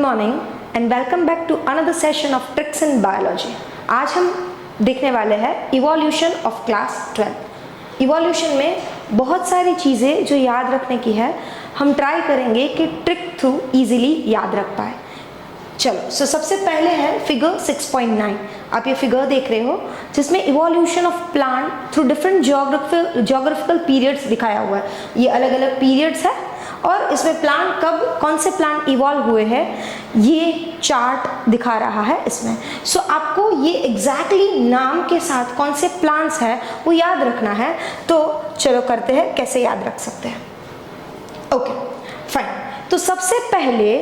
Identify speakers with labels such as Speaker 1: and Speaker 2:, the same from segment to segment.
Speaker 1: Morning and welcome back to another session of tricks in biology. आज हम देखने वाले हैं इवोल्यूशन ऑफ क्लास 12। इवोल्यूशन में बहुत सारी चीज़ें जो याद रखने की है, हम ट्राई करेंगे कि ट्रिक थ्रू इजीली याद रख पाए। चलो सबसे पहले है फिगर 6.9। आप ये फिगर देख रहे हो जिसमें evolution of plant through different geographical periods दिखाया हुआ है। ये अलग अलग पीरियड्स है और इसमें प्लांट कब कौन से प्लांट इवॉल्व हुए हैं ये चार्ट दिखा रहा है इसमें। सो आपको ये एग्जैक्टली नाम के साथ कौन से प्लांट्स हैं वो याद रखना है। तो चलो करते हैं कैसे याद रख सकते हैं। Okay fine. तो सबसे पहले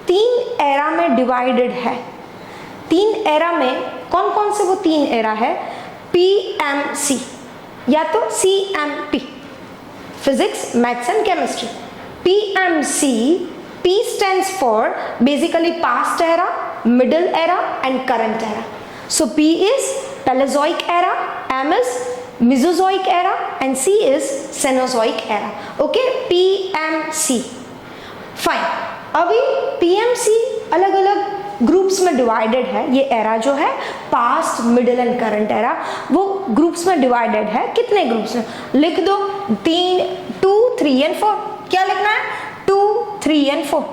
Speaker 1: 3 एरा में डिवाइडेड है। 3 एरा में कौन कौन से वो 3 एरा है? PMC या तो CMP, physics maths and chemistry. PMC, P stands for basically past era, middle era and current era. So P is Paleozoic era, M is Mesozoic era and C is Cenozoic era. Okay, PMC. Fine. अभी PMC अलग अलग groups में divided है। ये era जो है past, middle and current era, वो groups में डिवाइडेड है। कितने ग्रुप्स में? लिख दो 3, 2, 3 एंड 4। क्या लिखना है? 2, 3 एंड 4।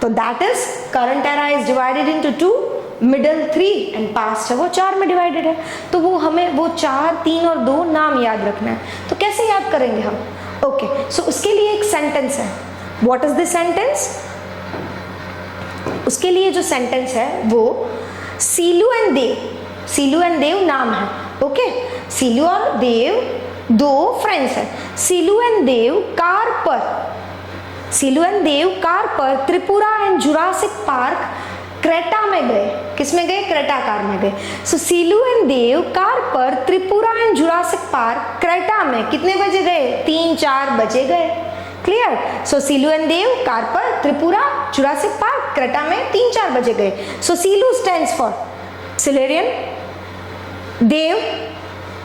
Speaker 1: तो that is current era is divided into 2, middle 3 and past है वो 4 में डिवाइडेड है। तो वो हमें वो 4, 3 और 2 नाम याद रखना है। तो कैसे याद करेंगे हम? ओके, सो उसके लिए एक सेंटेंस है। What is this sentence? उसके लिए जो सेंटेंस है वो Silu and Dev. Silu and देव नाम है। ओके, सीलू और देव 2 फ्रेंड्स हैं। सीलू एंड देव कार पर Tripura and Jurassic Park Creta में गए। किस में गए? क्रेटा कार में गए। सो सीलू एंड देव कार पर Tripura and Jurassic Park Creta में कितने बजे गए? 3-4 बजे गए। क्लियर? सो सीलू एंड देव कार पर त्रिपुरा जुरासिक पार्क क्रेटा में 3-4 बजे गए। सो सीलू stands for Silurian, Dev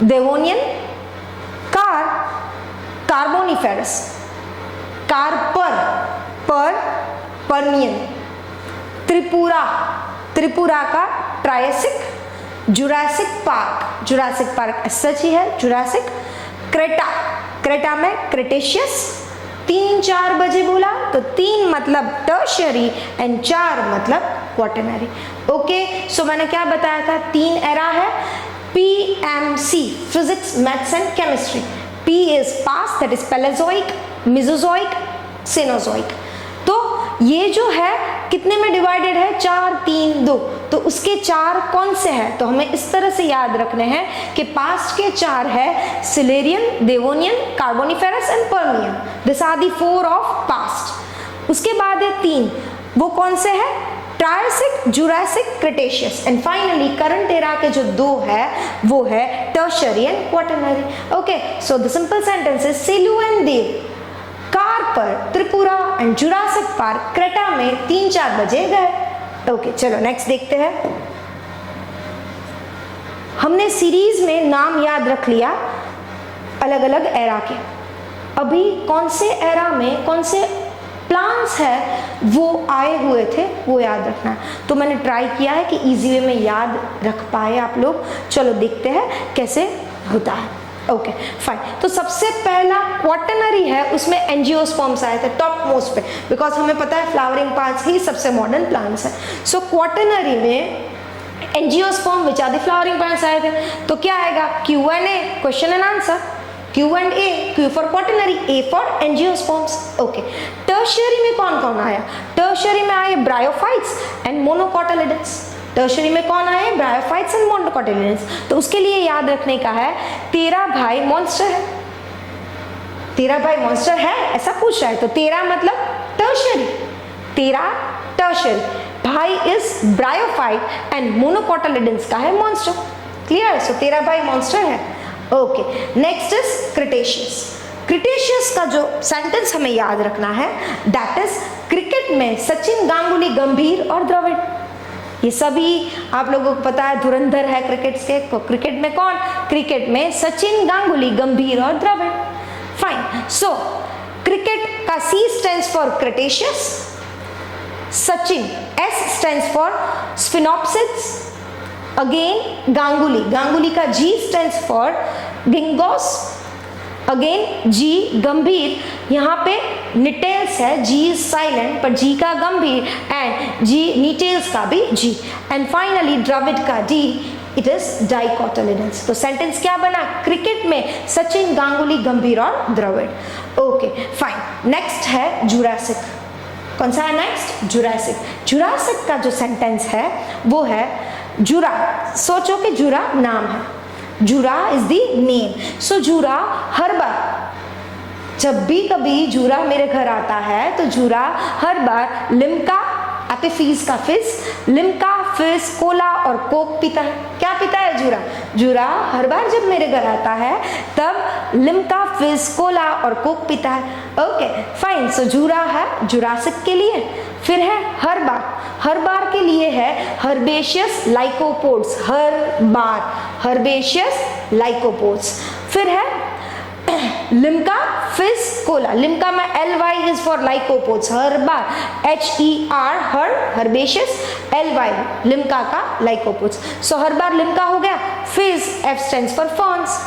Speaker 1: Devonian, car Carboniferous, car पर पर्मियन, त्रिपुरा का ट्रायसिक, जुरासिक पार्क सच ही है जुरासिक, क्रेटा में क्रेटेशियस। 3-4 बजे बोला तो 3 मतलब टर्शियरी एंड 4 मतलब क्वाटरनरी। ओके, सो मैंने क्या बताया था? 3 एरा है। PMC, physics maths and chemistry. P is past, that is Paleozoic, Mesozoic, Cenozoic। तो ये जो है कितने में डिवाइडेड है? 4, 3, 2। तो उसके 4 कौन से हैं? तो हमें इस तरह से याद रखने हैं कि पास्ट के 4 है Silurian, Devonian, Carboniferous and Permian. This are the 4 of past. उसके बाद है 3, वो कौन से है? Triassic, Jurassic, Cretaceous and finally current era के जो 2 है वो है Tertiary and Quaternary. Okay, so the simple sentence is सीलू एंड देव कार पर Tripura and Jurassic Park Creta में 3-4 बजे गए। ओके, चलो नेक्स्ट देखते हैं। हमने सीरीज में नाम याद रख लिया अलग अलग एरा के। अभी कौन से एरा में कौन से प्लांट्स है वो आए हुए थे वो याद रखना है। तो मैंने ट्राई किया है कि इजी वे में याद रख पाए आप लोग। चलो देखते हैं कैसे होता है। Okay fine. तो सबसे पहला क्वाटरनरी है, उसमें एंजियोस्पर्म्स आए थे टॉप मोस्ट पे, बिकॉज हमें पता है फ्लावरिंग पार्ट्स ही सबसे मॉडर्न प्लांट्स हैं। सो क्वाटरनरी में angiosperm which are the flowering plants आए थे। तो क्या आएगा? Q&A, question and answer. Q&A, Q for quaternary, A for angiosperms. Okay, tertiary में कौन कौन आया? टर्शियरी में आए ब्रायोफाइट्स एंड मोनोकोटिलिडन्स। टर्शियरी में कौन आए? Bryophytes and मोनोकोटिलिडन्स। तो उसके लिए याद रखने का है तेरा भाई मॉन्स्टर है। तेरा भाई मॉन्स्टर है ऐसा पूछ रहा है तो तेरा मतलब टर्शियरी। तेरा टर्शियरी, भाई इज ब्रायोफाइट एंड मोनोकोटिलिडन्स का है मॉन्स्टर। क्लियर? सो तेरा भाई मॉन्स्टर है। Okay, next is Cretaceous. Cretaceous का जो सेंटेंस हमें याद रखना है दैट इज क्रिकेट में सचिन, गांगुली, गंभीर और द्रविड़। ये सभी आप लोगों को पता है, धुरंधर है क्रिकेट के। क्रिकेट में कौन? क्रिकेट में सचिन, गांगुली, गंभीर और द्रविड़। फाइन। सो क्रिकेट का C stands for Cretaceous, Sachin, S stands for Sphenopsids, again Ganguly, Ganguly का G stands for Gingos, again G गंभीर, यहाँ पे निटेल्स है, G is silent पर G का गंभीर एंड G निटेल्स का भी G, एंड फाइनली द्रविड का D, इट इज डाइकोटिलिडन्स। तो सेंटेंस क्या बना, क्रिकेट में सचिन, गांगुली, गंभीर और द्रविड। ओके फाइन, नेक्स्ट है जुरासिक। कौन सा है नेक्स्ट, जुरासिक। जुरासिक का जो सेंटेंस है वो है जुरा, सोचो कि जुरा नाम है, जुरा इज द नेम, सो जुरा हर बार, जब भी कभी जूरा मेरे घर आता है तो जूरा हर बार लिम्का, आते फीस का फिस, लिम्का, फिस, कोला और कोक पीता है। क्या पीता है जूरा, जूरा हर बार जब मेरे घर आता है तब लिम्का, फिस, कोला और कोक पीता है। ओके फाइन, सो जूरा है जुरासिक के लिए। फिर है हर बार, हर बार के लिए है हर्बेशियस लाइकोपोड्स, हर बार, हर्बेशियस लाइकोपोड्स। फिर है लिम्का, फिस, कोला, लिम्का में LY इज फॉर लाइकोपोड्स, हर बार HER, हर, हर्बेशियस, LY लिम्का का लाइकोपोड्स। सो हर बार लिम्का हो गया, fizz F stands for ferns,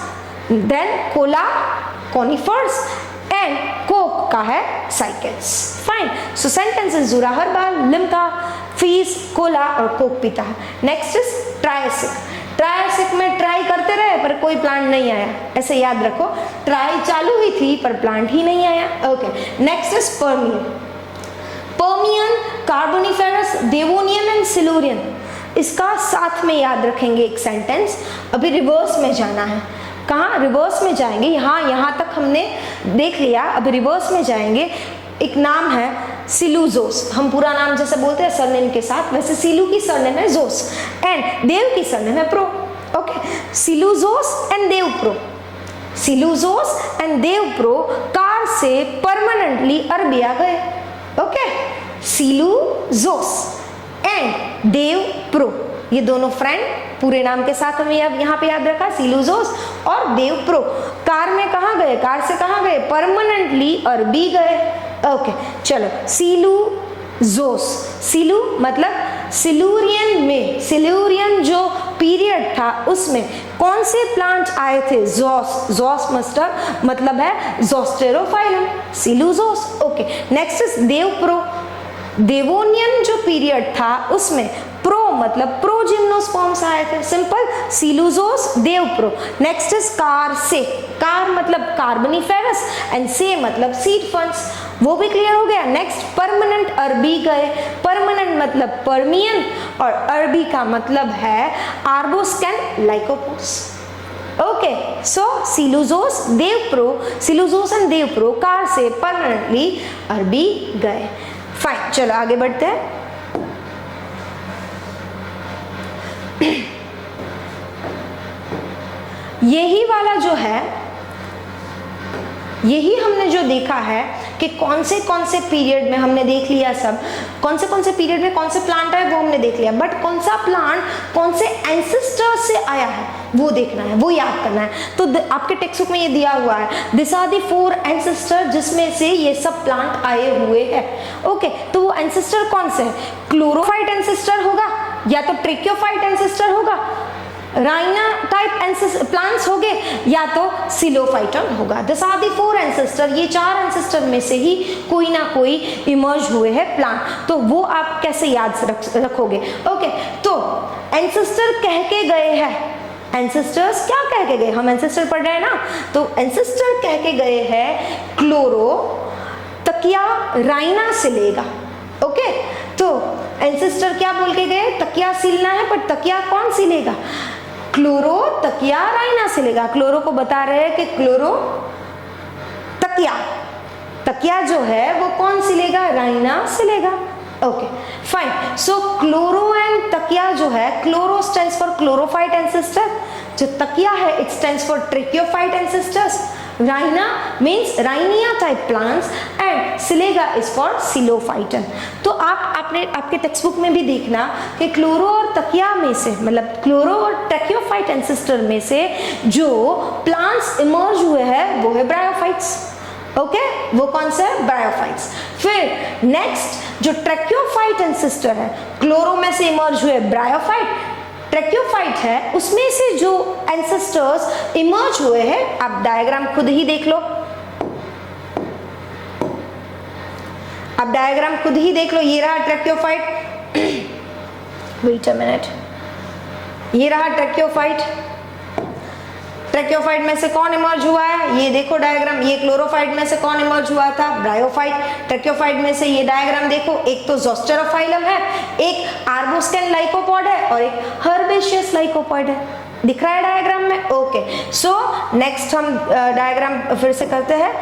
Speaker 1: then cola conifers and coke का है साइकेड्स। फाइन, सो सेंटेंसेस जुरा हर बार लिम्का, फीस, कोला और कोक पीता है। Next is Triassic. ट्रायसिक में ट्राई करते रहे पर कोई प्लांट नहीं आया, ऐसे याद रखो, ट्राई चालू हुई थी पर प्लांट ही नहीं आया। Okay next is Permian. Permian, Carboniferous, Devonian and Silurian, इसका साथ में याद रखेंगे एक सेंटेंस। अभी रिवर्स में जाना है, कहाँ रिवर्स में जाएंगे, यहाँ तक हमने देख लिया, अभी रिवर्स में जाएंगे। एक नाम है सिलूजोस, हम पूरा नाम जैसे बोलते हैं सरनेम के साथ, वैसे सिलू की सरनेम है जोस एंड देव की सरनेम है प्रो। ओके, सिलूजोस एंड देव प्रो, सिलूजोस एंड देव प्रो कार से परमानेंटली अरबिया गए। ओके, सिलूजोस एंड देव प्रो, ये दोनों फ्रेंड पूरे नाम के साथ हमें यहाँ पे याद रखा, सिलूजोस और देव प्रो कार में कहाँ गए, कार से कहाँ गए, परमानेंटली अरबी गए। ओके चलो, सिलूजोस, सिलू मतलब सिलूरियन में, सिलूरियन जो पीरियड था उसमें कौन से प्लांट आए थे, जोस, जोस मतलब है जोस्टेरोफाइलम, सिलूजोस। Okay next is Dev Pro, Devonian जो पीरियड था उसमें प्रो मतलब प्रोजिम्नोस्पर्म्स आए थे, सिंपल, सिलूजोस, Dev Pro. Next is car से, कार मतलब कार्बोनिफेरस एंड से मतलब सीड फंड्स, वो भी क्लियर हो गया। नेक्स्ट परमानेंट अरबी गए, परमानेंट मतलब पर्मियन और अरबी का मतलब है आर्बोस्कैन लाइकोपोड्स। ओके सो सिलूजोस, देव प्रो, सिलूजोस एंड देव प्रो कार से परमानेंटली अरबी गए। फाइन, चलो आगे बढ़ते हैं। यही वाला जो है, यही हमने जो देखा है कि कौन से पीरियड में हमने देख लिया, सब कौन से पीरियड में कौन से प्लांट आए वो हमने देख लिया, बट कौन सा प्लांट कौन से एंसेस्टर से आया है वो देखना है, वो याद करना है। तो आपके टेक्स्ट बुक में ये दिया हुआ है, दिस आर द 4 एंसेस्टर जिसमें से ये सब प्लांट आए हुए हैं। ओके, तो वो एंसेस्टर कौन से है, क्लोरोफाइट एंसेस्टर होगा या तो ट्रेकियोफाइट एंसेस्टर होगा, राइना टाइप प्लांट्स हो गए या तो सिलोफाइटन होगा। दिस आर दी 4 एंसेस्टर, ये 4 एंसेस्टर में से ही कोई ना कोई इमर्ज हुए हैं प्लांट, तो वो आप कैसे याद रखोगे। ओके, तो एंसेस्टर कह के गए हैं, एंसेस्टर्स क्या कह के गए, हम एंसेस्टर पढ़ रहे हैं ना, तो एंसेस्टर कह के गए हैं क्लोरो, तकिया राइना से लेगा। ओके, तो एंसेस्टर क्या बोल के गए, तकिया सिलना है, पर तकिया कौन सिलेगा, क्लोरो तकिया राइना सिलेगा। क्लोरो को बता रहे हैं कि क्लोरो तकिया, तकिया जो है वो कौन सिलेगा, राइना सिलेगा। Okay fine, so chloro and तकिया जो है, chloro stands for chlorophyte ancestor, जो तकिया है it stands for tracheophyte ancestors, Raina means Rhynia type plants and सिलेगा इज फॉर सिलोफाइटन। तो आपके टेक्स्ट बुक में भी देखना कि क्लोरो और तकिया में से, मतलब क्लोरो और ट्रेकियोफाइट एंसेस्टर में से जो प्लांट्स इमर्ज हुए हैं वो है ब्रायोफाइट्स। ओके वो कौन सा है, ब्रायोफाइट्स। फिर नेक्स्ट जो ट्रैकियोफाइट एंसेस्टर है, क्लोरो में से इमर्ज हुए ब्रायोफाइट, ट्रैकियोफाइट है, उसमें से जो एंसेस्टर्स इमर्ज हुए हैं, आप डायग्राम खुद ही देख लो, आप डायग्राम खुद ही देख लो, ये रहा ट्रैकियोफाइट, वेट अ मिनट, ये रहा ट्रैकियोफाइट, ट्रैकियोफाइट में से कौन इमर्ज हुआ है, ये देखो डायग्राम, ये क्लोरोफाइट में से कौन इमर्ज हुआ था, ब्रायोफाइट। ट्रैकियोफाइट में से ये डायग्राम देखो, एक तो ज़ोस्टेरोफाइलम है, एक आर्बोस्कैन लाइकोपॉड है और एक हर्बेशियस लाइकोपॉड है, दिख रहा है डायग्राम में। ओके सो नेक्स्ट हम डायग्राम फिर से करते हैं।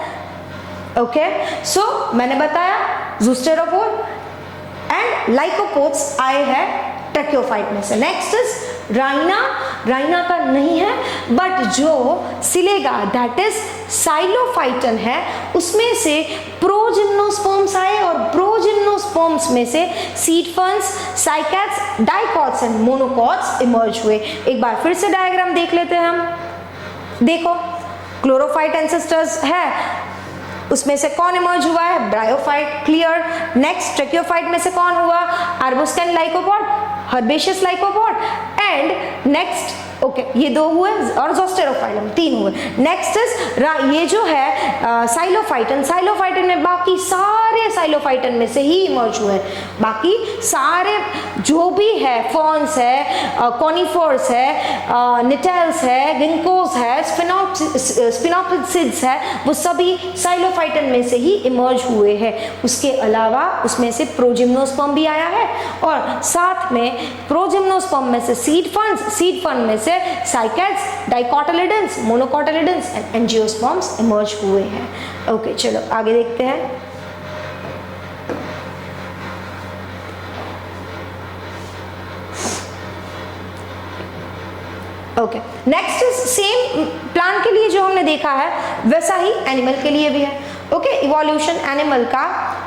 Speaker 1: ओके सो मैंने बताया ज़ोस्टेरोपोड एंड लाइकोपोड्स आए हैं ट्रैकियोफाइट में से। नेक्स्ट इज राइना, राइना का नहीं है, बट जो सिलेगा दैट इज साइलोफाइटन है, उसमें से प्रोजिम्नोस्पर्म्स आए और प्रोजिम्नोस्पर्म्स में से seed ferns, cycads, dicots and monocots emerge हुए। एक बार फिर से डायग्राम देख लेते हैं हम। देखो क्लोरोफाइट एंसेस्टर्स है, उसमें से कौन इमर्ज हुआ है, ब्रायोफाइट, क्लियर। नेक्स्ट ट्रैकियोफाइट में से कौन हुआ, आर्बोस्कैन लाइकोपॉड, हर्बेशियस लाइकोपॉड एंड नेक्स्ट ओके ये दो हुए और ज़ोस्टेरोफाइलम तीन हुए। नेक्स्ट इज ये जो है साइलोफाइटन, साइलोफाइटन में बाकी सारे साइलोफाइटन में से ही इमर्ज हुए, बाकी सारे जो भी है, फॉर्न्स है, कॉनिफोर्स है, निटेल्स है, गिंकोस है, स्पिनोपिसिड्स है, वो सभी साइलोफाइटन में से ही इमर्ज हुए हैं। उसके अलावा उसमें से प्रोजिम्नोस्पर्म भी आया है और साथ में प्रोजिम्नोस्पर्म में से सीड फर्न्स, सीड फर्न में से साइकैड्स, डाइकोटिलिडन्स, मोनोकोटिलिडन्स एंड एंजियोस्पर्म्स इमर्ज हुए हैं। ओके चलो आगे देखते हैं। Okay next is same plant के लिए जो हमने देखा है वैसा ही एनिमल के लिए भी है। ओके इवोल्यूशन एनिमल का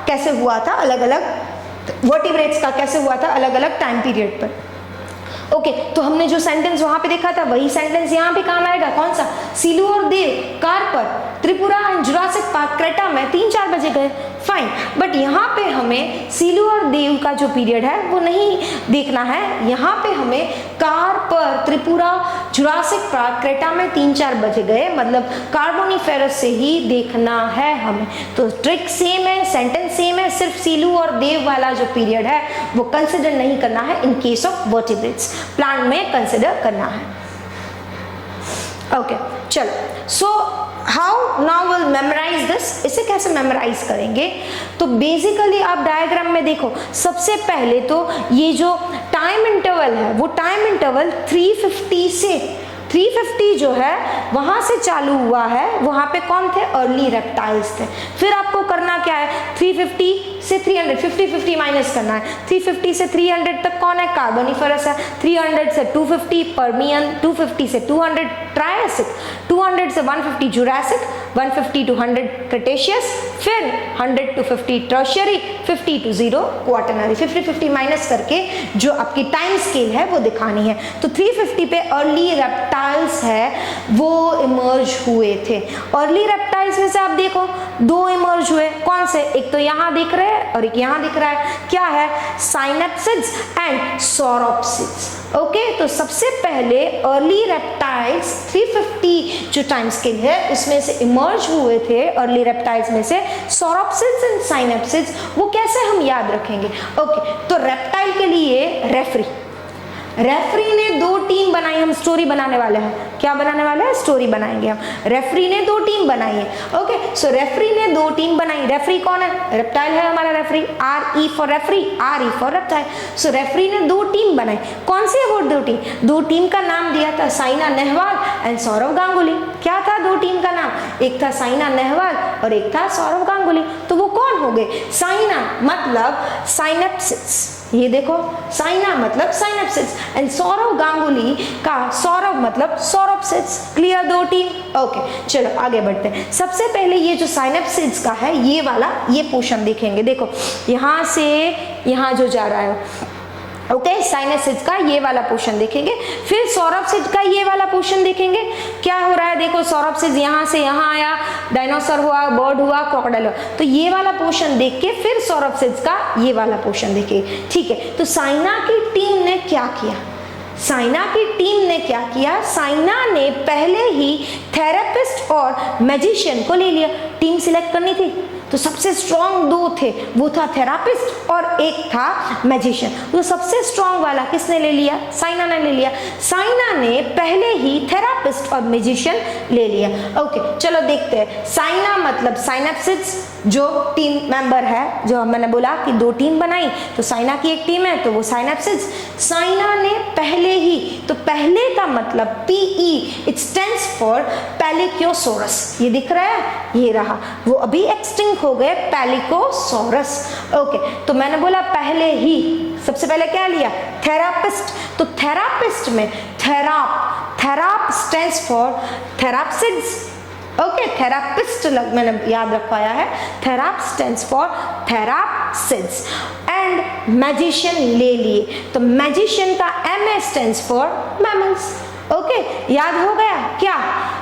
Speaker 1: कैसे हुआ था, अलग अलग वर्टिब्रेट्स का कैसे हुआ था अलग अलग टाइम पीरियड पर। ओके तो हमने जो सेंटेंस वहां पे देखा था वही सेंटेंस यहाँ पे काम आएगा। कौन सा, सीलू और देव कार पर Tripura and Jurassic Park Creta में 3-4 बजे गए, फाइन। बट यहाँ पे हमें सीलू और देव का जो पीरियड है वो नहीं देखना है, यहाँ पे हमें कार पर त्रिपुरा जुरासिक पार्क क्रेटा में 3-4 बजे गए, मतलब कार्बोनिफेरस से ही देखना है हमें। तो ट्रिक सेम है, सेंटेंस सेम है, सिर्फ सीलू और देव वाला जो पीरियड है वो कंसिडर नहीं करना है in case of vertebrates, plant में कंसिडर करना है। ओके चलो, so how now will memorise this, इसे कैसे मेमोराइज करेंगे। तो बेसिकली आप डायग्राम में देखो, सबसे पहले तो ये जो टाइम इंटरवल है वो टाइम इंटरवल 350 से 350 जो है वहां से चालू हुआ है, वहां पे कौन थे, अर्ली रेप्टाइल्स थे। फिर आपको करना क्या है, 350 से 300, 50-50 माइनस करना है। 350 से 300 तक कौन है, कार्बोनिफेरस है। 300 से 250 पर्मियन, 250 से 200 ट्रायसिक, 200 से 150 जुरासिक, 150 to 100 क्रेटेशियस, फिर 100 to 50 tertiary, 50 to 0 quaternary. 50-50 minus करके जो आपकी टाइम स्केल है वो दिखानी है। तो 350 पे अर्ली रेप्टाइल्स है वो इमर्ज हुए थे। अर्ली रेप्टाइल्स में से आप देखो 2 इमर्ज हुए, कौन से, एक तो यहाँ दिख रहे हैं और एक यहाँ दिख रहा है, क्या है, साइनेप्सिड्स एंड सौरोप्सिड्स। ओके तो सबसे पहले अर्ली रेप्टाइल्स 350 जो टाइम स्केल है उसमें से इमर्ज हुए थे, अर्ली रेप्टाइल्स में से सौरोप्सिड्स एंड साइनेप्सिड्स। वो कैसे हम याद रखेंगे। ओके तो रेप्टाइल के लिए रेफरी, रेफरी ने 2 टीम बनाई, हम स्टोरी बनाने वाले हैं, क्या बनाने वाले हैं, स्टोरी बनाएंगे हम। रेफरी ने 2 टीम बनाई है। ओके सो रेफरी ने 2 टीम बनाई, रेफरी कौन है, रेप्टाइल है हमारा referee, RE for referee, RE for reptile. So referee ने 2 टीम बनाई, कौन सी है वो 2 टीम, 2 टीम का नाम दिया था साइना नेहवाल एंड सौरव गांगुली। क्या था 2 टीम का नाम, एक था साइना नेहवाल और एक था सौरव गांगुली। तो वो कौन हो गए, साइना मतलब साइनेप्सिड्स, ये देखो साइना मतलब साइनेप्सिड्स एंड सौरव गांगुली का सौरव मतलब सौरोप्सिड्स। Clear 2 team. ओके चलो आगे बढ़ते हैं। सबसे पहले ये जो साइनेप्सिड्स का है ये वाला, ये पोर्शन देखेंगे। देखो यहाँ से यहाँ जो जा रहा है ओके, साइनोसिड्स का ये वाला पोर्शन देखेंगे, फिर सौरभसिड का ये वाला पोर्शन देखेंगे। क्या हो रहा है देखो, सौरभसिड यहाँ से यहाँ आया, डायनासोर हुआ, बर्ड हुआ, क्रोकोडाइल हुआ, तो ये वाला पोर्शन देख के फिर सौरभसिड्स का ये वाला पोर्शन देखेंगे। ठीक है, तो साइना की टीम ने क्या किया, साइना की टीम ने क्या किया, साइना ने पहले ही थेरेपिस्ट और मैजिशियन को ले लिया। टीम सिलेक्ट करनी थी तो सबसे स्ट्रॉन्ग दो थे, वो था थेरापिस्ट और एक था मैजिशियन। तो सबसे स्ट्रॉन्ग वाला किसने ले लिया, साइना ने ले लिया। साइना ने पहले ही थेरापिस्ट और मैजिशियन ले लिया। ओके चलो देखते हैं, साइना मतलब साइनेप्सिड्स जो टीम मेंबर है, जो मैंने बोला कि दो टीम बनाई, तो साइना की एक टीम है तो वो साइनेप्सिड्स। साइना ने पहले ही, तो पहले का मतलब PE, इट स्टैंड्स फॉर पैलिक्योसोरस, ये दिख रहा है, ये रहा, वो अभी एक्सटिंक्ट हो गए पैलिकोसोरस। ओके, तो मैंने बोला पहले ही, सबसे पहले क्या लिया, थेरापिस्ट, तो थेरापिस्ट में थेराप स्टैंड्स फॉर थेराप्सिड्स। ओके, थेरापिस्ट मैंने याद रखवाया है, थेराप स्टैंड्स फॉर थेराप्सिड्स। एंड मैजिशियन ले लिए, तो मैजिशियन का MA stands for mammals. Okay, याद हो गया क्या,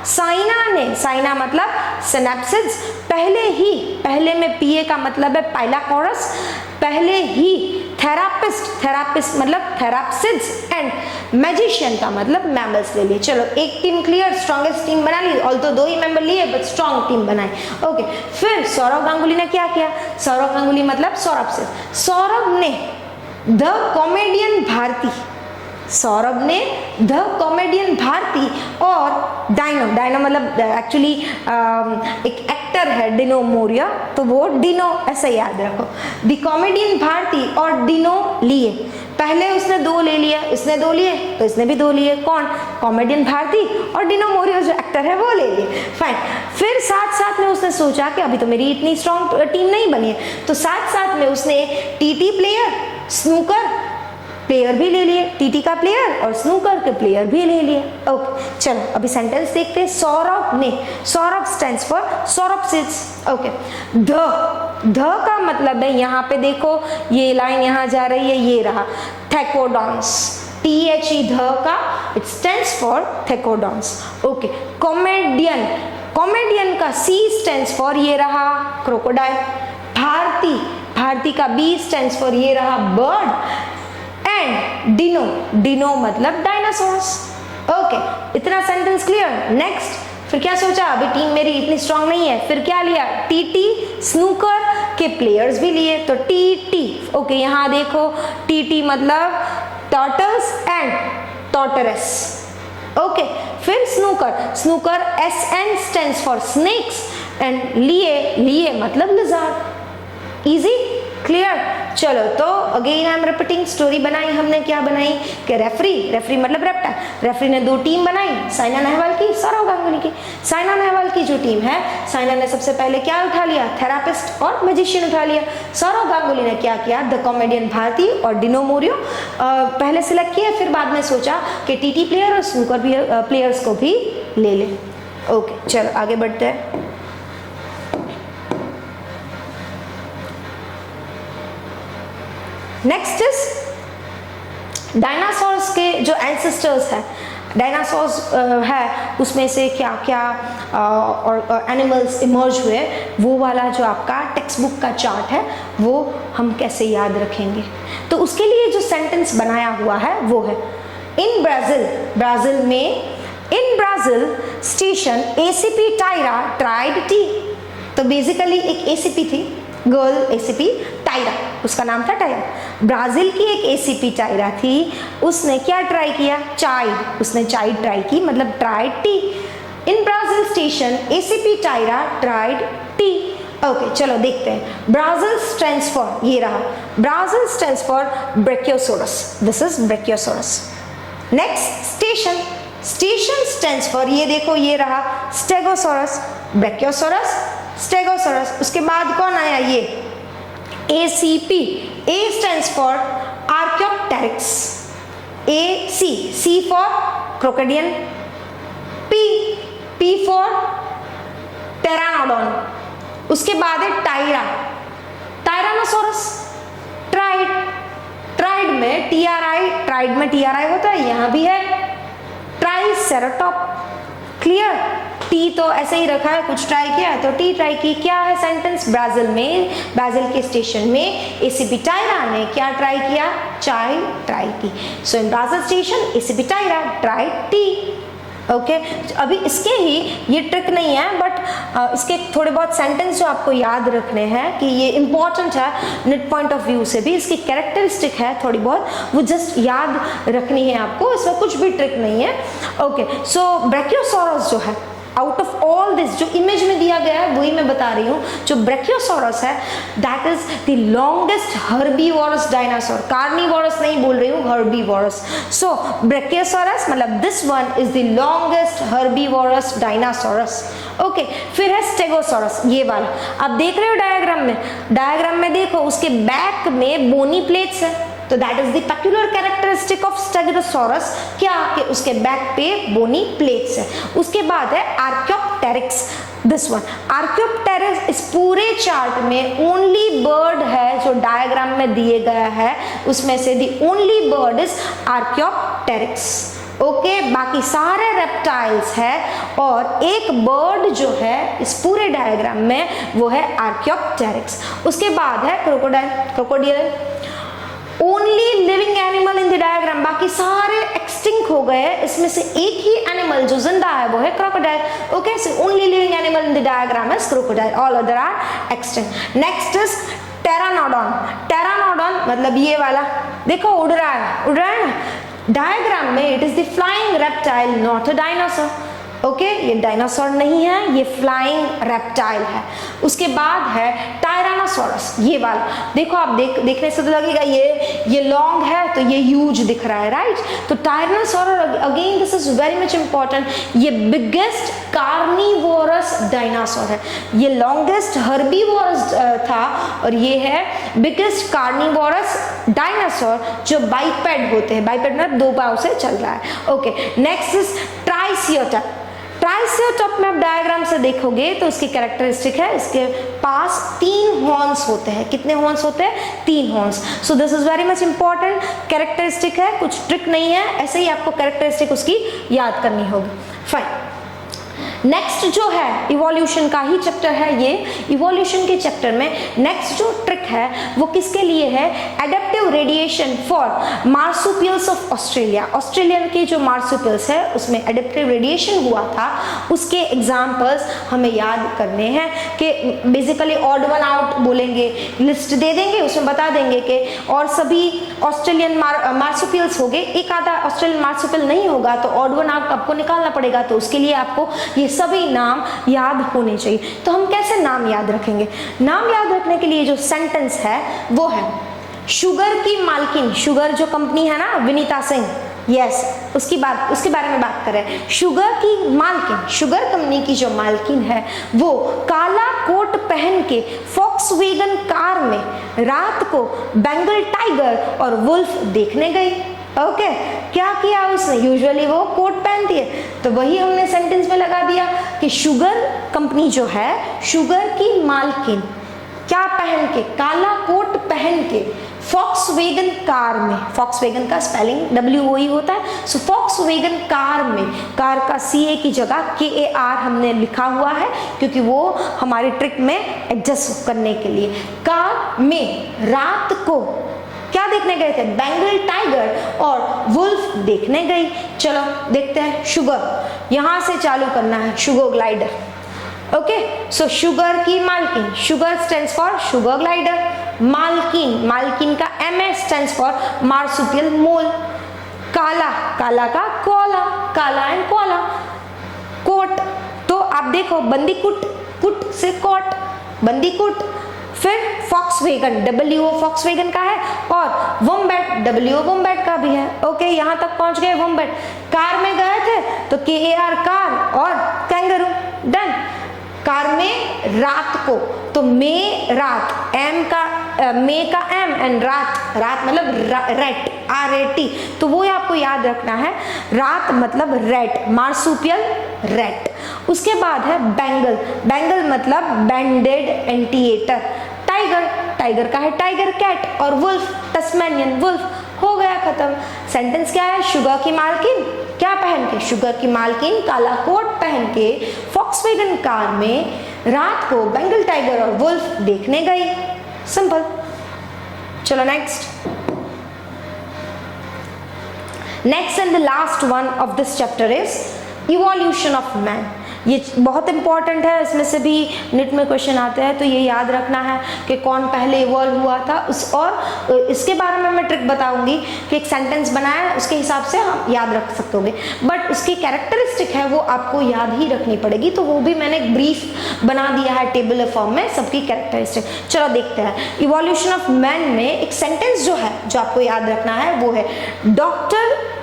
Speaker 1: साइना ने, साइना मतलब सिनेप्सिड्स, पहले ही, पहले में PA का मतलब है पाइलाकोरस, पहले ही थेरापिस्ट मतलब थेराप्सिड्स एंड मैजिशियन का मतलब मैमल्स ले लिए। चलो एक टीम क्लियर, स्ट्रॉन्गेस्ट टीम बना ली, ऑल्दो दो ही मेंबर लिए बट स्ट्रॉन्ग टीम बनाई। ओके, फिर सौरभ गांगुली ने क्या किया, सौरभ गांगुली मतलब सौरभ से, सौरभ ने द कॉमेडियन भारती, सौरभ ने द कॉमेडियन भारती और डायनो मतलब एक्चुअली एक एक्टर है डिनो मोरिया, तो वो डिनो ऐसा याद रखो, द कॉमेडियन भारती और डिनो लिए। पहले उसने दो ले लिया, इसने दो लिए तो इसने भी दो लिए, कौन, कॉमेडियन भारती और डिनो मोरिया जो एक्टर है वो ले लिए। फाइन, फिर साथ साथ में उसने सोचा कि अभी तो मेरी इतनी स्ट्रॉन्ग टीम नहीं बनी है, तो साथ साथ में उसने TT प्लेयर, स्नूकर प्लेयर भी ले लिए, TT का प्लेयर और स्नूकर के प्लेयर भी ले लिए। ओके चलो अभी सेंटेंस देखते हैं, सौरभ ने, सौरभ स्टैंड्स फॉर सौरभसिड्स। ओके, द का मतलब है, यहाँ पे देखो ये लाइन यहाँ जा रही है, ये रहा थेकोडॉन्स, THE ध का, it stands for thecodonts. Okay, comedian, comedian का C स्टैंड्स फॉर, ये रहा क्रोकोडाइल। भारती, भारती का B स्टैंड्स फॉर, ये रहा बर्ड। एंड डिनो, डिनो मतलब डायनासोर्स। ओके, इतना सेंटेंस क्लियर। नेक्स्ट, फिर क्या सोचा, अभी टीम मेरी इतनी स्ट्रांग नहीं है, फिर क्या लिया, TT स्नूकर के प्लेयर्स भी लिए, तो TT। ओके, यहाँ देखो TT मतलब टर्टल्स एंड टॉर्टरस। ओके, फिर snooker, snooker SN stands for snakes and लिए मतलब लिजार्ड। Easy, clear. चलो तो again I am repeating, story बनाई हमने, क्या बनाई कि रेफरी मतलब रेप्टाइल, रेफरी ने दो टीम बनाई, साइना नेहवाल की, सौरभ गांगुली की। साइना नेहवाल की जो टीम है, साइना ने सबसे पहले क्या उठा लिया, थेरापिस्ट और मैजिशियन उठा लिया। सौरभ गांगुली ने क्या किया, द कॉमेडियन भारती और डिनो मोरियो पहले सिलेक्ट किया, फिर बाद में सोचा कि TT प्लेयर और स्नूकर भी प्लेयर्स को भी ले ले। ओके चलो आगे बढ़ते हैं। नेक्स्ट इज डायनासोर्स के जो एंसेस्टर्स है, डायनासोर्स है उसमें से क्या क्या और एनिमल्स इमर्ज हुए, वो वाला जो आपका टेक्स्ट बुक का चार्ट है वो हम कैसे याद रखेंगे। तो उसके लिए जो सेंटेंस बनाया हुआ है वो है, इन ब्राज़ील, ब्राज़ील में, इन ब्राज़ील स्टेशन ACP टायरा ट्राइड टी। तो बेसिकली एक ACP थी, गर्ल ACP टायरा, उसका नाम था टायरा। ब्राज़ील की एक ACP टायरा थी, उसने क्या ट्राई किया, चाय, उसने चाय ट्राई की मतलब tried tea. In Brazil station ACP टायरा ट्राइड टी। ओके चलो देखते हैं, ब्राज़ील स्टैंड्स फॉर, ये रहा, Brazil stands for brachiosaurus, this is brachiosaurus. Next station, station stands for, ये देखो ये रहा स्टेगोसोरस, ब्रेकियोसोरस, स्टेगोसोरस। उसके बाद कौन आया, ये ACP, A stands for Archaeopteryx, C for crocodilian, P for pteranodon। उसके बाद है टायरा, टायरानोसोरस, ट्राइड, ट्राइड में TRI ट्राइड में TRI होता है, यहाँ भी है ट्राइसेराटॉप। क्लियर? टी तो ऐसे ही रखा है, कुछ ट्राई किया है तो टी ट्राई की। क्या है सेंटेंस? ब्राजील के स्टेशन में एसी बिटायरा ने क्या ट्राई किया? चाय ट्राई की। So in Brazil station AC बिटायरा ट्राई टी। ओके, अभी इसके ही ये ट्रिक नहीं है, बट इसके थोड़े बहुत सेंटेंस जो आपको याद रखने हैं कि ये इंपॉर्टेंट है नेट पॉइंट ऑफ व्यू से भी, इसकी कैरेक्टरिस्टिक है थोड़ी बहुत, वो जस्ट याद रखनी है आपको, इसमें कुछ भी ट्रिक नहीं है। ओके, सो ब्रैकियोसॉरस जो है, आउट ऑफ ऑल दिस जो इमेज में दिया गया है वही मैं बता रही हूँ, जो ब्रैकियोसॉरस है that is the longest herbivorous dinosaur. Carnivorous नहीं बोल रही हूँ, हर्बीवोरस। सो ब्रैकियोसॉरस मतलब this one is the longest herbivorous dinosaurs. Okay, फिर है स्टेगोसॉरस, ये वाला आप देख रहे हो डायग्राम में देखो उसके बैक में बोनी प्लेट्स है, तो that is the peculiar characteristic of stegosaurus, क्या कि उसके बैक पे बोनी प्लेट्स है। उसके बाद है आर्कियोप्टेरिक्स, दिस वन आर्कियोप्टेरिक्स इस पूरे चार्ट में ओनली बर्ड है जो डायग्राम में दिए गया है, उसमें से the only bird is Archaeopteryx. Okay, बाकी सारे रेप्टाइल्स है और एक बर्ड जो है इस पूरे डायग्राम में वो है आर्कियोप्टेरिक्स। उसके बाद है crocodile, only living animal in the diagram, बाकी सारे एक्सटिंक्ट हो गए हैं, इसमें से एक ही एनिमल जो जिंदा है वो है crocodile. Okay, so only living animal in the diagram is crocodile, all other are extinct. Next is pteranodon. Pteranodon मतलब ये वाला देखो उड़ रहा है ना डायग्राम में, it is the flying reptile not a dinosaur. Okay, ये डायनासोर नहीं है, ये फ्लाइंग रेप्टाइल है। उसके बाद है टायरानोसोरस, ये वाला देखो आप देखने से तो लगेगा ये लॉन्ग है तो ये ह्यूज दिख रहा है, राइट? तो Tyrannosaurus again this is very much important, ये बिगेस्ट कार्निवोरस डायनासोर है, ये लॉन्गेस्ट हर्बीवोरस था और ये है बिगेस्ट कार्निवोरस डायनासोर जो बाइपेड होते हैं, बाइपेड में दो पांव से चल रहा है। Okay, next is triceratops. Triceratops में आप डायग्राम से देखोगे तो उसकी कैरेक्टरिस्टिक है, इसके पास 3 हॉर्न्स होते हैं। कितने हॉर्न्स होते हैं? 3 horns. So this is very much important characteristic है, कुछ ट्रिक नहीं है, ऐसे ही आपको कैरेक्टरिस्टिक उसकी याद करनी होगी। फाइन, नेक्स्ट जो है इवोल्यूशन का ही चैप्टर है ये। इवोल्यूशन के चैप्टर में नेक्स्ट जो ट्रिक है वो किसके लिए है? Adaptive radiation for marsupials of Australia. Australian के जो मार्सुपियल्स है उसमें एडेप्टिव रेडिएशन हुआ था, उसके एग्जाम्पल्स हमें याद करने हैं कि बेसिकली ऑड वन आउट बोलेंगे, लिस्ट दे देंगे, उसमें बता देंगे कि और सभी ऑस्ट्रेलियन मार्सुपियल्स हो गए, एक आधा ऑस्ट्रेलियन मार्सुपियल नहीं होगा तो ऑड वन आउट आपको निकालना पड़ेगा, तो उसके लिए आपको ये सभी नाम याद होने चाहिए। तो हम कैसे नाम याद रखेंगे? नाम याद रखने के लिए जो सेंटेंस है वो है शुगर की मालकिन, शुगर जो कंपनी है ना विनीता सिंह, यस उसके बारे में बात कर रहे हैं। शुगर की मालकिन, शुगर कंपनी की जो मालकिन है वो काला कोट पहन के फॉक्सवैगन कार में रात को बंगाल टाइगर और वुल्फ देखने गई। ओके, क्या किया उसने? यूजुअली वो कोट पहनती है, तो वही हमने सेंटेंस में लगा दिया कि शुगर कंपनी जो है, शुगर की मालकिन क्या पहन के? काला कोट पहन के फॉक्सवैगन कार में, फॉक्सवैगन का स्पेलिंग WOE होता है, सो फॉक्सवैगन कार में, कार का CA की जगह KAR हमने लिखा हुआ है क्योंकि वो हमारी ट्रिक में एडजस्ट करने के लिए। कार में रात को क्या देखने गए थे? बंगाल टाइगर और वुल्फ देखने गई। चलो देखते हैं शुगर, यहां से चालू करना है, शुगर ग्लाइडर। ओके, सो शुगर की मालकिन, sugar stands for sugar glider, मालकिन, मालकिन का MS stands for marsupial mole, काला, काला का कोला, काला एंड कोला, कोट, तो आप देखो बंदीकुट, कुट से कोट, बंदीकुट, फिर फॉक्सवैगन, WO फॉक्सवैगन का है और वोम्बैट, WO वोम्बैट का भी है। ओके, यहाँ तक पहुंच गए वोम्बैट। कार में गए थे तो KAR कार और कैंगरू, डन। कार में रात को, तो मे रात, M का मे का M एंड रात, रात मतलब रेट, RAT, तो वो आपको याद रखना है, रात मतलब रेट, मार्सुपियल रेट। उसके बाद है बेंगल, बेंगल मतलब बैंडेड एंटीएटर, टाइगर, टाइगर का है टाइगर कैट और वुल्फ, टस्मेनियन वुल्फ, हो गया खत्म। सेंटेंस क्या है, शुगर की मालकिन क्या पहन के, शुगर की मालकिन काला कोट पहन के फॉक्सवैगन कार में रात को बंगाल टाइगर और वुल्फ देखने गई। सिंपल। चलो next and the last one of this chapter is evolution of man. ये बहुत इंपॉर्टेंट है, इसमें से भी निट में क्वेश्चन आते हैं, तो ये याद रखना है कि कौन पहले इवॉल्व हुआ था उस, और इसके बारे में मैं ट्रिक बताऊंगी कि एक सेंटेंस बनाया उसके हिसाब से हम याद रख सकते होंगे, बट उसकी कैरेक्टरिस्टिक है वो आपको याद ही रखनी पड़ेगी, तो वो भी मैंने एक ब्रीफ बना दिया है टेबल फॉर्म में सबकी कैरेक्टरिस्टिक। चलो देखते हैं। इवोल्यूशन ऑफ मैन में एक सेंटेंस जो है जो आपको याद रखना है वो है डॉक्टर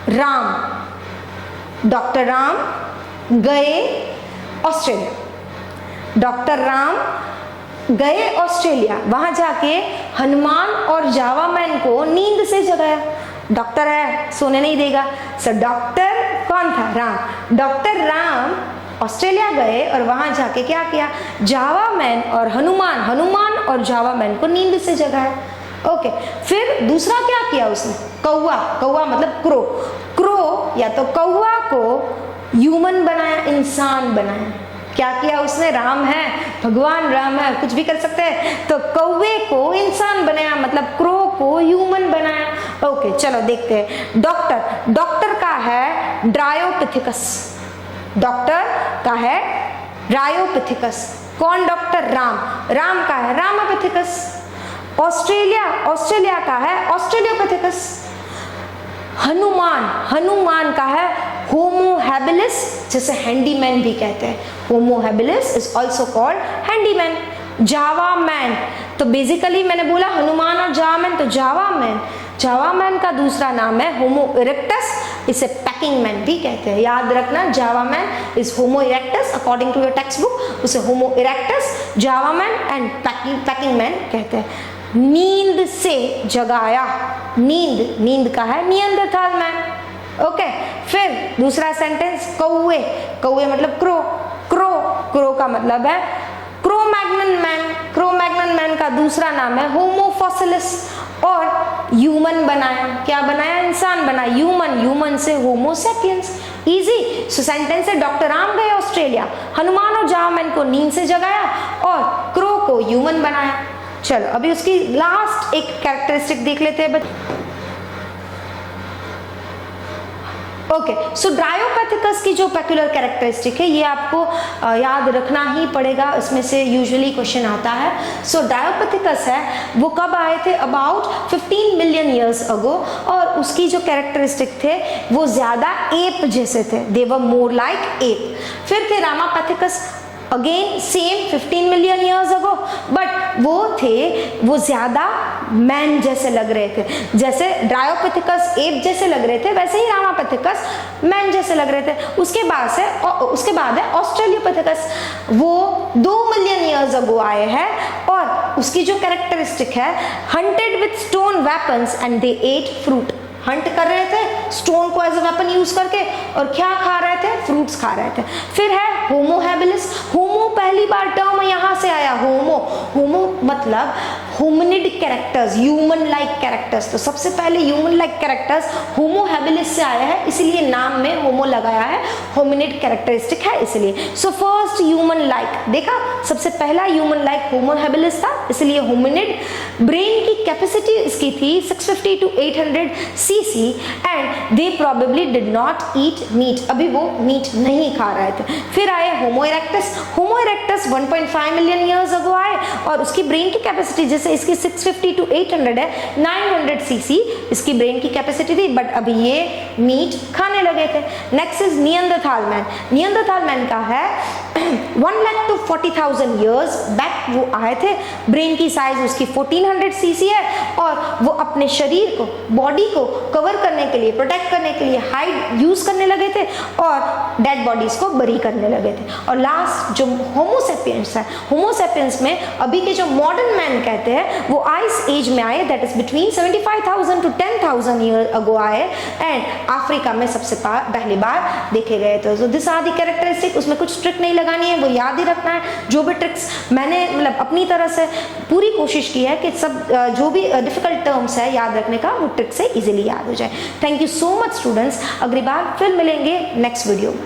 Speaker 1: राम गए ऑस्ट्रेलिया। डॉक्टर राम गए ऑस्ट्रेलिया, वहां जाके हनुमान और जावा मैन को नींद से जगाया। डॉक्टर है, सोने नहीं देगा, सो डॉक्टर कौन था, राम। डॉक्टर राम ऑस्ट्रेलिया गए और वहां जाके क्या किया, जावा मैन और हनुमान और जावा मैन को नींद से जगाया। ओके, फिर दूसरा क्या किया उसने, कौवा मतलब क्रो या तो कौवा को ह्यूमन बनाया, इंसान बनाया। क्या किया उसने, राम है, भगवान राम है, कुछ भी कर सकते हैं, तो कौवे को इंसान बनाया, मतलब क्रो को ह्यूमन बनाया। ओके चलो देखते हैं। डॉक्टर का है ड्रायोपिथिकस। डॉक्टर का है ड्रायोपिथिकस। कौन डॉक्टर, राम का है रामापिथिकस। ऑस्ट्रेलिया का है ऑस्ट्रेलियोपिथिकस। हनुमान का है होमो हैबिलिस, जिसे हैंडीमैन भी कहते हैं। Homo habilis is also called handyman. Java man, तो बेसिकली मैंने बोला हनुमान और जावा मैन, तो जावा मैन का दूसरा नाम है होमो इरेक्टस, इसे पैकिंग मैन भी कहते हैं। याद रखना, Java man is Homo erectus according to your textbook, उसे Homo erectus, Java man and Peking man कहते हैं। नींद से जगाया, नींद का है नियंदरथाल मैन। ओके, फिर दूसरा सेंटेंस कौवे मतलब क्रो का मतलब है क्रो-मैग्नन मैन का दूसरा नाम है होमो फॉसिलिस। और ह्यूमन बनाया, क्या बनाया, इंसान बनाया, ह्यूमन से होमो सैपियंस। इजी। सो सेंटेंस है डॉक्टर राम गए ऑस्ट्रेलिया, हनुमान और जावा मैन को नींद से जगाया और क्रो को ह्यूमन बनाया। चलो अभी उसकी लास्ट एक कैरेक्टरिस्टिक देख लेते हैं। ओके, सो ड्रायोपैथिकस की जो पेक्युलर कैरेक्टरिस्टिक है ये आपको याद रखना ही पड़ेगा, इसमें से यूजुअली क्वेश्चन आता है। सो ड्रायोपैथिकस है वो कब आए थे, अबाउट 15 मिलियन ईयर्स अगो, और उसकी जो कैरेक्टरिस्टिक थे वो ज्यादा एप जैसे थे, दे वर मोर लाइक एप। फिर थे Ramapithecus, again same 15 million years ago, but वो ज्यादा मैन जैसे लग रहे थे। जैसे ड्रायोपिथिकस एप जैसे लग रहे थे, वैसे ही रामापिथिकस मैन जैसे लग रहे थे। उसके बाद है ऑस्ट्रेलियोपिथिकस, वो 2 मिलियन ईयर्स अगो आए हैं, और उसकी जो कैरेक्टरिस्टिक है, hunted with stone weapons and they ate fruit. Hunt कर रहे थे स्टोन को एज अ वेपन यूज करके, और क्या खा रहे थे, फ्रूट्स खा रहे थे। फिर है होमो हैबिलिस। होमो पहली बार टर्म यहाँ से आया, होमो मतलब hominid characters, human like characters. तो सबसे पहले human like characters Homo habilis से आया है, इसलिए नाम में होमो लगाया है, होमिनिड कैरेक्टरिस्टिक है इसलिए। सो फर्स्ट ह्यूमन लाइक, देखा सबसे पहला ह्यूमन लाइक होमो हैबिलिस था, इसलिए होमिनिड। ब्रेन की कैपेसिटी इसकी थी 650 to 800 cc and they probably did not eat meat, अभी वो मीट नहीं खा रहे थे। फिर आए होमो इरेक्टस। होमो इरेक्टस 1.5 मिलियन ईयर्स अगो आए, और उसकी ब्रेन की कैपेसिटी जैसे इसकी 650 to 800 है, 900 cc इसकी ब्रेन की कैपेसिटी थी, बट अभी ये मीट खाने लगे थे। Next is Neanderthal man. Neanderthal man का है 1 लाख to 40,000 ईयर्स बैक वो आए थे। ब्रेन की साइज उसकी 1400 cc है, और वो अपने शरीर को, बॉडी को कवर करने के लिए, प्रोटेक्ट करने के लिए हाइड यूज करने लगे थे, और डेड बॉडीज को बरी करने लगे थे। और लास्ट जो होमो सेपियंस है, होमो सेपियंस में अभी के जो मॉडर्न मैन कहते हैं वो आइस एज में आए, that is between 75,000 to 10,000 year ago आए, एंड अफ्रीका में सबसे पहली बार देखे गए थे। So this are the characteristic, उसमें कुछ ट्रिक नहीं लगानी है, वो याद ही रखना है। जो भी ट्रिक्स मैंने मतलब अपनी तरह से पूरी कोशिश की है कि सब जो भी डिफिकल्ट टर्म्स है याद रखने का, वो ट्रिक से इजीली याद हो जाए। Thank you so much students. अगली बार फिर मिलेंगे नेक्स्ट वीडियो में।